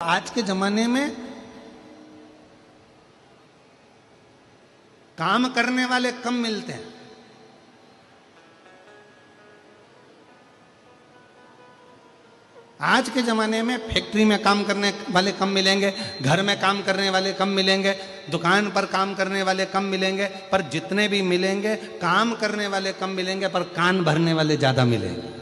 आज के जमाने में काम करने वाले कम मिलते हैं। आज के जमाने में फैक्ट्री में काम करने वाले कम मिलेंगे, घर में काम करने वाले कम मिलेंगे, दुकान पर काम करने वाले कम मिलेंगे, पर जितने भी मिलेंगे काम करने वाले कम मिलेंगे, पर कान भरने वाले ज्यादा मिलेंगे।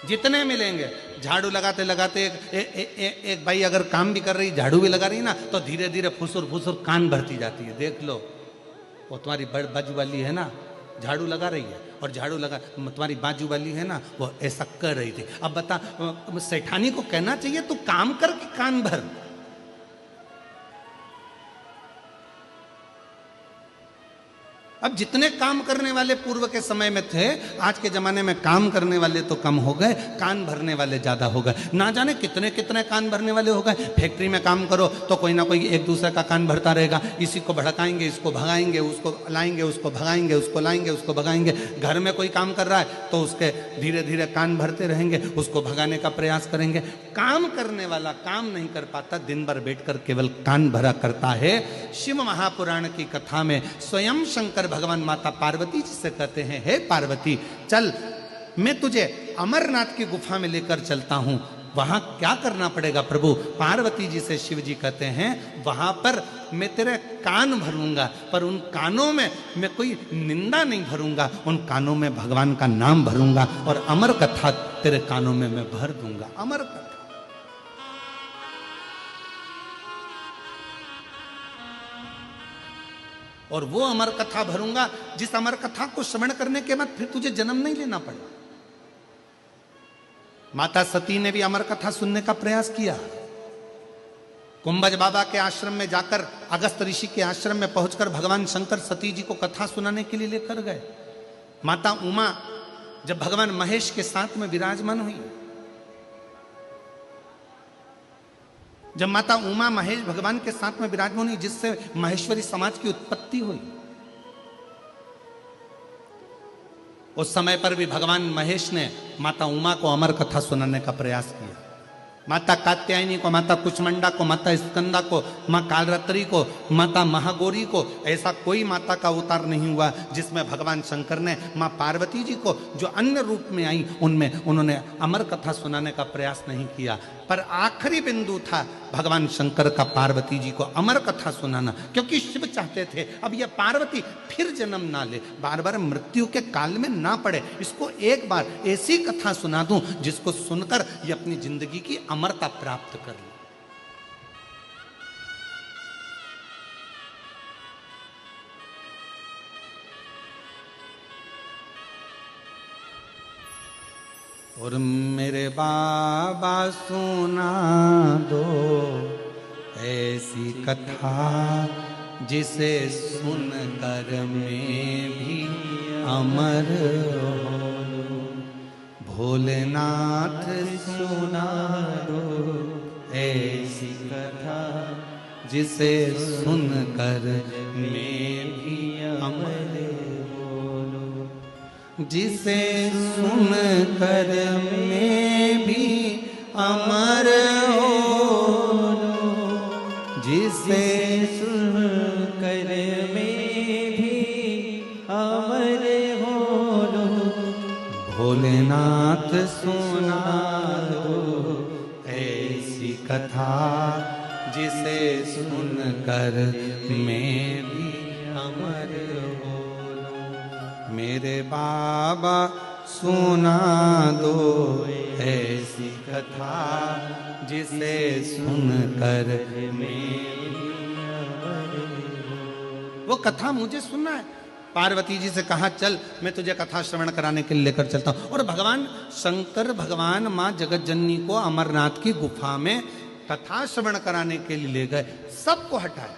जितने मिलेंगे झाड़ू लगाते लगाते एक भाई अगर काम भी कर रही, झाड़ू भी लगा रही ना, तो धीरे धीरे फुसुर फुसुर कान भरती जाती है। देख लो, वो तुम्हारी बाजू वाली है ना, झाड़ू लगा रही है, और झाड़ू लगा तुम्हारी बाजू वाली है ना, वो ऐसा कर रही थी। अब बता, सेठानी को कहना चाहिए तू काम कर कि कान भर। अब जितने काम करने वाले पूर्व के समय में थे, आज के जमाने में काम करने वाले तो कम हो गए, कान भरने वाले ज्यादा हो गए। ना जाने कितने कितने कान भरने वाले हो गए। फैक्ट्री में काम करो तो कोई ना कोई एक दूसरे का कान भरता रहेगा, इसी को भड़काएंगे, इसको भगाएंगे, उसको लाएंगे, उसको भगाएंगे, उसको लाएंगे, उसको भगाएंगे। घर में कोई काम कर रहा है तो उसके धीरे धीरे कान भरते रहेंगे, उसको भगाने का प्रयास करेंगे। काम करने वाला काम नहीं कर पाता, दिन भर बैठकर केवल कान भरा करता है। शिव महापुराण की कथा में स्वयं शंकर भगवान माता पार्वती जी से कहते हैं, हे पार्वती, चल मैं तुझे अमरनाथ की गुफा में लेकर चलता हूं। वहां क्या करना पड़ेगा प्रभु? पार्वती जी से शिव जी कहते हैं, वहां पर मैं तेरे कान भरूंगा, पर उन कानों में मैं कोई निंदा नहीं भरूंगा, उन कानों में भगवान का नाम भरूंगा, और अमर कथा तेरे कानों में मैं भर दूंगा। अमर कथा, और वो अमर कथा भरूंगा जिस अमर कथा को श्रवण करने के बाद फिर तुझे जन्म नहीं लेना पड़ेगा। माता सती ने भी अमर कथा सुनने का प्रयास किया। कुंभज बाबा के आश्रम में जाकर, अगस्त ऋषि के आश्रम में पहुंचकर भगवान शंकर सती जी को कथा सुनाने के लिए लेकर गए। माता उमा जब भगवान महेश के साथ में विराजमान हुई, जब माता उमा महेश भगवान के साथ में विराजमान हुई, जिससे महेश्वरी समाज की उत्पत्ति हुई, उस समय पर भी भगवान महेश ने माता उमा को अमर कथा सुनाने का प्रयास किया। माता कात्यायनी को, माता कुचमंडा को, माता स्कंदा को, माँ कालरात्रि को, माता महागौरी को, ऐसा कोई माता का अवतार नहीं हुआ जिसमें भगवान शंकर ने माँ पार्वती जी को जो अन्य रूप में आई उनमें उन्होंने अमर कथा सुनाने का प्रयास नहीं किया। पर आखिरी बिंदु था भगवान शंकर का पार्वती जी को अमर कथा सुनाना, क्योंकि शिव चाहते थे अब यह पार्वती फिर जन्म ना ले, बार बार मृत्यु के काल में ना पड़े, इसको एक बार ऐसी कथा सुना दूं जिसको सुनकर ये अपनी जिंदगी की अमरता प्राप्त कर ले। और मेरे बाबा सुना दो ऐसी कथा जिसे सुनकर मैं भी अमर हो। भोलेनाथ सुना दो ऐसी कथा जिसे सुनकर मैं भी अमर हो, जिसे सुनकर मैं भी अमर हो, जिसे सुनकर मैं भी अमर हो। भोलेनाथ सुना दो ऐसी कथा जिसे सुनकर मैं भी अमर हो। मेरे बाबा सुना दो ऐसी कथा जिसे सुनकर मैं भी अमर हो। वो कथा मुझे सुनना है। पार्वती जी से कहा, चल मैं तुझे कथा श्रवण कराने के लिए लेकर चलता हूं। और भगवान शंकर भगवान मां जगत जननी को अमरनाथ की गुफा में कथा श्रवण कराने के लिए ले गए। सबको हटाया,